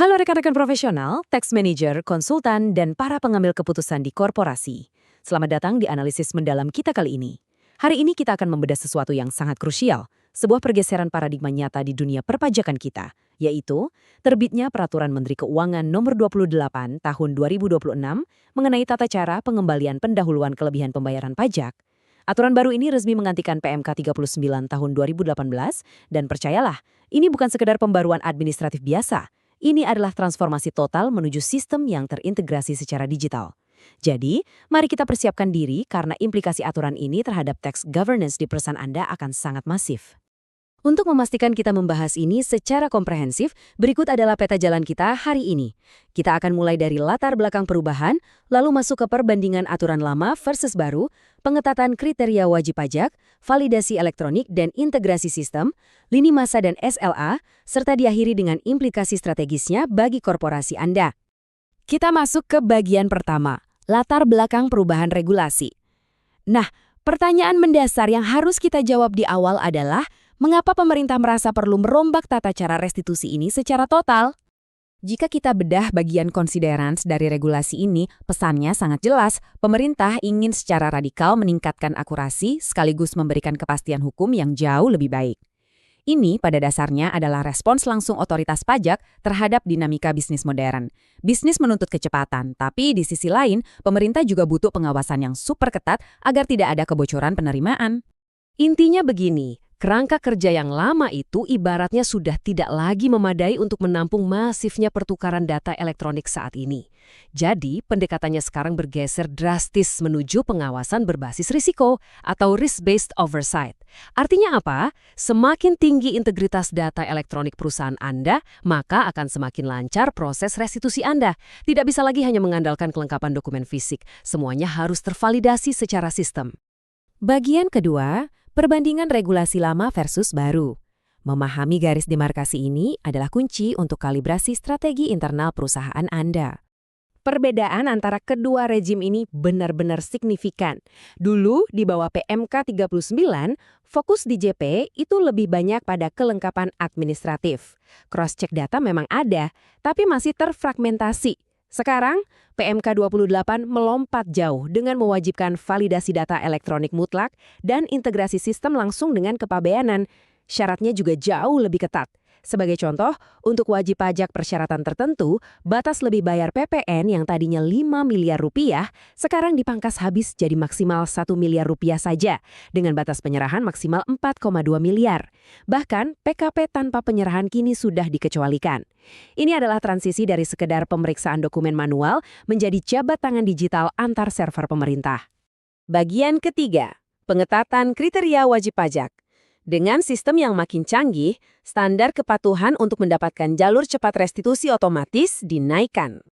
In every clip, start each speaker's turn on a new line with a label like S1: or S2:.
S1: Halo rekan-rekan profesional, tax manager, konsultan, dan para pengambil keputusan di korporasi. Selamat datang di analisis mendalam kita kali ini. Hari ini kita akan membedah sesuatu yang sangat krusial, sebuah pergeseran paradigma nyata di dunia perpajakan kita, yaitu terbitnya Peraturan Menteri Keuangan Nomor 28 Tahun 2026 mengenai tata cara pengembalian pendahuluan kelebihan pembayaran pajak. Aturan baru ini resmi menggantikan PMK 39 tahun 2018 dan percayalah, ini bukan sekedar pembaruan administratif biasa. Ini adalah transformasi total menuju sistem yang terintegrasi secara digital. Jadi, mari kita persiapkan diri karena implikasi aturan ini terhadap tax governance di perusahaan Anda akan sangat masif. Untuk memastikan kita membahas ini secara komprehensif, berikut adalah peta jalan kita hari ini. Kita akan mulai dari latar belakang perubahan, lalu masuk ke perbandingan aturan lama versus baru, pengetatan kriteria wajib pajak, validasi elektronik dan integrasi sistem, lini masa dan SLA, serta diakhiri dengan implikasi strategisnya bagi korporasi Anda. Kita masuk ke bagian pertama, latar belakang perubahan regulasi. Nah, pertanyaan mendasar yang harus kita jawab di awal adalah, mengapa pemerintah merasa perlu merombak tata cara restitusi ini secara total? Jika kita bedah bagian considerance dari regulasi ini, pesannya sangat jelas. Pemerintah ingin secara radikal meningkatkan akurasi sekaligus memberikan kepastian hukum yang jauh lebih baik. Ini pada dasarnya adalah respons langsung otoritas pajak terhadap dinamika bisnis modern. Bisnis menuntut kecepatan, tapi di sisi lain, pemerintah juga butuh pengawasan yang super ketat agar tidak ada kebocoran penerimaan. Intinya begini, kerangka kerja yang lama itu ibaratnya sudah tidak lagi memadai untuk menampung masifnya pertukaran data elektronik saat ini. Jadi, pendekatannya sekarang bergeser drastis menuju pengawasan berbasis risiko atau risk-based oversight. Artinya apa? Semakin tinggi integritas data elektronik perusahaan Anda, maka akan semakin lancar proses restitusi Anda. Tidak bisa lagi hanya mengandalkan kelengkapan dokumen fisik, semuanya harus tervalidasi secara sistem. Bagian kedua, perbandingan regulasi lama versus baru. Memahami garis demarkasi ini adalah kunci untuk kalibrasi strategi internal perusahaan Anda. Perbedaan antara kedua rejim ini benar-benar signifikan. Dulu di bawah PMK 39, fokus di JP itu lebih banyak pada kelengkapan administratif. Cross-check data memang ada, tapi masih terfragmentasi. Sekarang, PMK 28 melompat jauh dengan mewajibkan validasi data elektronik mutlak dan integrasi sistem langsung dengan kepabeanan. Syaratnya juga jauh lebih ketat. Sebagai contoh, untuk wajib pajak persyaratan tertentu, batas lebih bayar PPN yang tadinya 5 miliar rupiah, sekarang dipangkas habis jadi maksimal 1 miliar rupiah saja, dengan batas penyerahan maksimal 4,2 miliar. Bahkan, PKP tanpa penyerahan kini sudah dikecualikan. Ini adalah transisi dari sekedar pemeriksaan dokumen manual menjadi jabat tangan digital antar server pemerintah. Bagian ketiga, pengetatan kriteria wajib pajak. Dengan sistem yang makin canggih, standar kepatuhan untuk mendapatkan jalur cepat restitusi otomatis dinaikkan.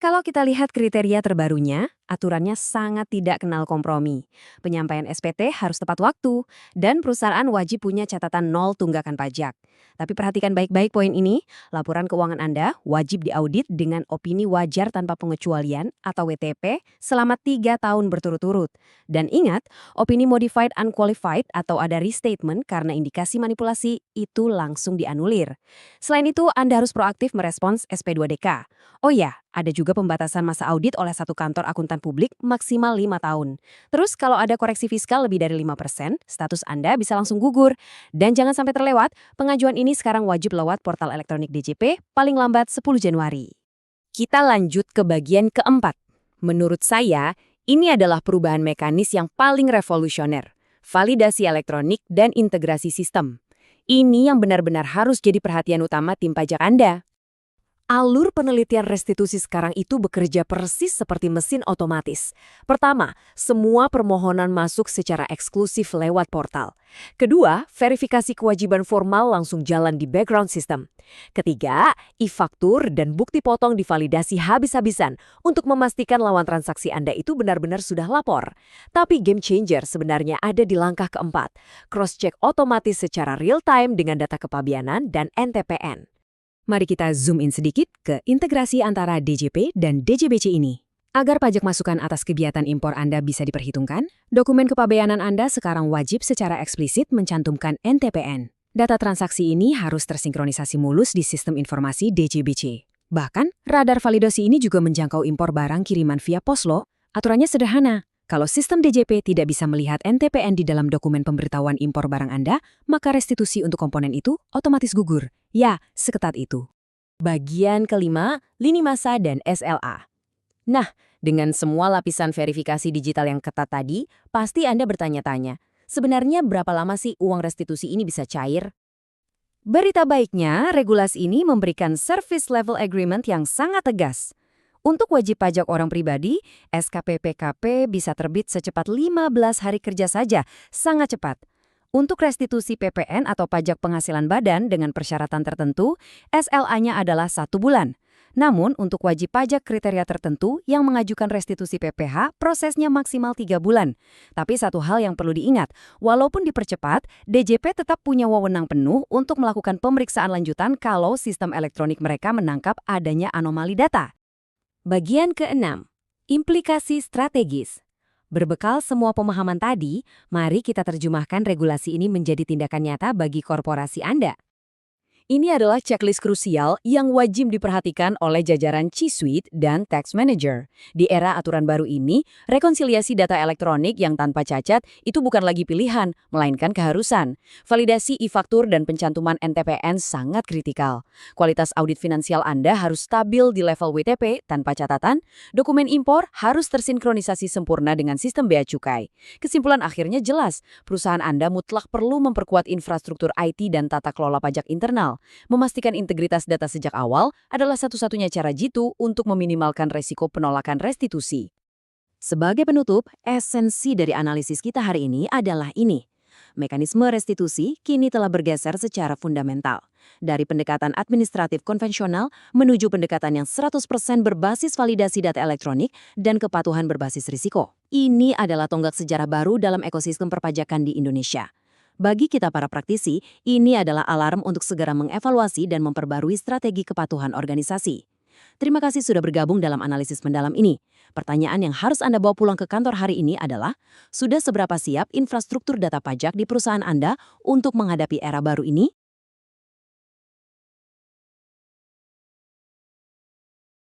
S1: Kalau kita lihat kriteria terbarunya, aturannya sangat tidak kenal kompromi. Penyampaian SPT harus tepat waktu, dan perusahaan wajib punya catatan nol tunggakan pajak. Tapi perhatikan baik-baik poin ini, laporan keuangan Anda wajib diaudit dengan opini wajar tanpa pengecualian atau WTP selama 3 tahun berturut-turut. Dan ingat, opini modified unqualified atau ada restatement karena indikasi manipulasi itu langsung dianulir. Selain itu, Anda harus proaktif merespons SP2DK. Oh ya, ada juga pembatasan masa audit oleh satu kantor akuntan publik maksimal 5 tahun. Terus kalau ada koreksi fiskal lebih dari 5%, status Anda bisa langsung gugur. Dan jangan sampai terlewat, pengajuan ini sekarang wajib lewat portal elektronik DJP paling lambat 10 Januari. Kita lanjut ke bagian keempat. Menurut saya, ini adalah perubahan mekanis yang paling revolusioner. Validasi elektronik dan integrasi sistem. Ini yang benar-benar harus jadi perhatian utama tim pajak Anda. Alur penelitian restitusi sekarang itu bekerja persis seperti mesin otomatis. Pertama, semua permohonan masuk secara eksklusif lewat portal. Kedua, verifikasi kewajiban formal langsung jalan di background system. Ketiga, e-faktur dan bukti potong divalidasi habis-habisan untuk memastikan lawan transaksi Anda itu benar-benar sudah lapor. Tapi game changer sebenarnya ada di langkah keempat, cross-check otomatis secara real-time dengan data kepabeanan dan NTPN. Mari kita zoom in sedikit ke integrasi antara DJP dan DJBC ini. Agar pajak masukan atas kegiatan impor Anda bisa diperhitungkan, dokumen kepabeanan Anda sekarang wajib secara eksplisit mencantumkan NTPN. Data transaksi ini harus tersinkronisasi mulus di sistem informasi DJBC.
S2: Bahkan, radar validasi ini juga menjangkau impor barang kiriman via pos loh. Aturannya sederhana. Kalau sistem DJP tidak bisa melihat NTPN di dalam dokumen pemberitahuan impor barang Anda, maka restitusi untuk komponen itu otomatis gugur. Ya, seketat itu.
S1: Bagian kelima, lini masa dan SLA. Nah, dengan semua lapisan verifikasi digital yang ketat tadi, pasti Anda bertanya-tanya, sebenarnya berapa lama sih uang restitusi ini bisa cair? Berita baiknya, regulasi ini memberikan Service Level Agreement yang sangat tegas. Untuk wajib pajak orang pribadi, SKP-PKP bisa terbit secepat 15 hari kerja saja, sangat cepat. Untuk restitusi PPN atau pajak penghasilan badan dengan persyaratan tertentu, SLA-nya adalah 1 bulan. Namun, untuk wajib pajak kriteria tertentu yang mengajukan restitusi PPH, prosesnya maksimal 3 bulan. Tapi satu hal yang perlu diingat, walaupun dipercepat, DJP tetap punya wewenang penuh untuk melakukan pemeriksaan lanjutan kalau sistem elektronik mereka menangkap adanya anomali data. Bagian keenam, implikasi strategis. Berbekal semua pemahaman tadi, mari kita terjemahkan regulasi ini menjadi tindakan nyata bagi korporasi Anda. Ini adalah checklist krusial yang wajib diperhatikan oleh jajaran C-Suite dan Tax Manager. Di era aturan baru ini, rekonsiliasi data elektronik yang tanpa cacat itu bukan lagi pilihan, melainkan keharusan. Validasi e-faktur dan pencantuman NTPN sangat kritikal. Kualitas audit finansial Anda harus stabil di level WTP tanpa catatan, dokumen impor harus tersinkronisasi sempurna dengan sistem bea cukai. Kesimpulan akhirnya jelas, perusahaan Anda mutlak perlu memperkuat infrastruktur IT dan tata kelola pajak internal. Memastikan integritas data sejak awal adalah satu-satunya cara jitu untuk meminimalkan resiko penolakan restitusi. Sebagai penutup, esensi dari analisis kita hari ini adalah ini. Mekanisme restitusi kini telah bergeser secara fundamental. Dari pendekatan administratif konvensional menuju pendekatan yang 100% berbasis validasi data elektronik dan kepatuhan berbasis risiko. Ini adalah tonggak sejarah baru dalam ekosistem perpajakan di Indonesia. Bagi kita para praktisi, ini adalah alarm untuk segera mengevaluasi dan memperbarui strategi kepatuhan organisasi. Terima kasih sudah bergabung dalam analisis mendalam ini. Pertanyaan yang harus Anda bawa pulang ke kantor hari ini adalah, sudah seberapa siap infrastruktur data pajak di perusahaan Anda untuk menghadapi era baru ini?